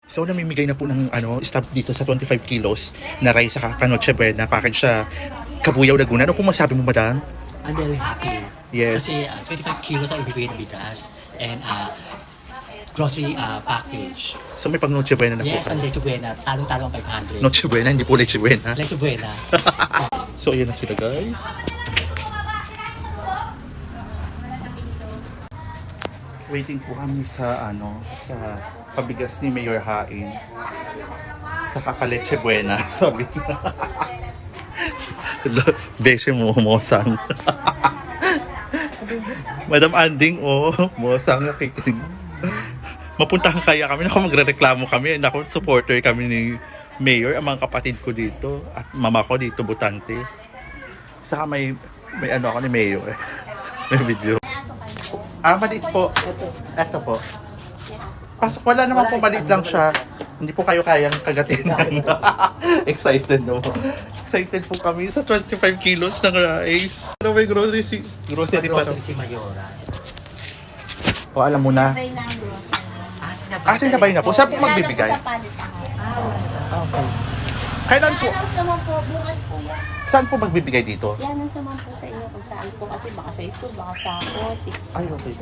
So namimigay na po ng stop dito sa 25 kilos na rice sa Noche Buena package sa Cabuyao, Laguna. Ano po masabi mo, madam? I'm very happy. Yes. Kasi 25 kilos ang ibibigay ng bigas and grocery package. So may pang Noche Buena na Yes, po ang kayo. Leche Buena. Talong-talong 500. Noche Buena, hindi po Leche Buena. Leche Buena. So ayan na sila, guys. Waiting po kami sa sa pabigas ni Mayor Hain. Sa Kakaleche Buena, sabi niya. Beshe mo, mosang. Madam Anding, mosang nakikinig. Mapuntahan kaya kami, naku, magre-reklamo kami. Naku, supporter kami ni Mayor, ang mga kapatid ko dito. At mama ko dito, butante. Saka may ako ni Mayor. May video. Maliit po. Eto po. Pasok, wala naman po, maliit lang siya. Hindi po kayo kayang kagatin. Excited no? Excited po kami sa 25 kilos ng rice. Pero may grocery pa. Grocery si Mayora. O alam mo na. Sabay na ang grocery. Sinabay na po. Saan po magbibigay? Sa palitan. Okay. Kailan po? Announce naman po, bukas po yan. Saan po magbibigay dito? Yan ang naman po sa inyo kung saan po. Kasi baka sa school, baka sa court. Ay, okay.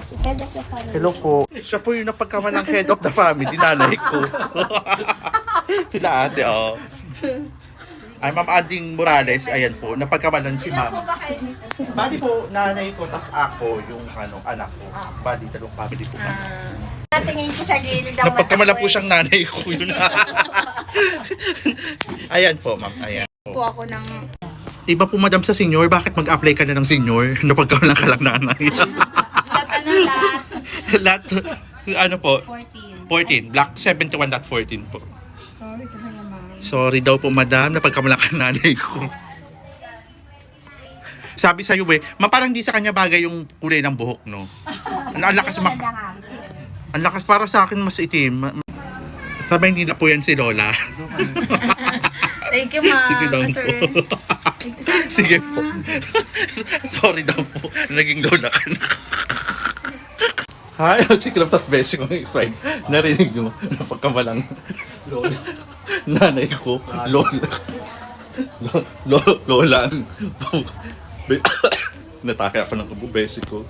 Si head of the family. Hello po. Siya po yung napagkamalang head of the family, nanay ko. Sila ate, Ay, Ma'am Anding Morales, ayan po, napagkamalan si Ma'am. Bali po, nanay ko, tas ako, yung anak ko. Bali, talong family po kami. Tingin ko sa gilid ang Napagkamalan po siyang nanay ko yun. Ayan po, Ma'am, ayan. po ako ng... Iba po, Madam, sa senior, bakit mag-apply ka na ng senior? Napagkamalan ka lang nanay. lahat. Lahat, po? 14. 14, Black 71.14 po. Sorry ko naman. Sorry daw po, madam, napagkamalakan nanay ko. Sabi sa'yo, ma, parang di sa kanya bagay yung kulay ng buhok, no? Ang lakas para sa akin mas itim. Sa Maynila po yan si Lola. Thank you, ma. Sige daw Sir. po. Sige po. Sorry daw po, naging Lola ka na. Hi, ang chikrap tas besi kong excited. Narinig nyo, napagkamalang Lola. Nanay ko, Lola. Lola. Natake ako ng kabubesi ko.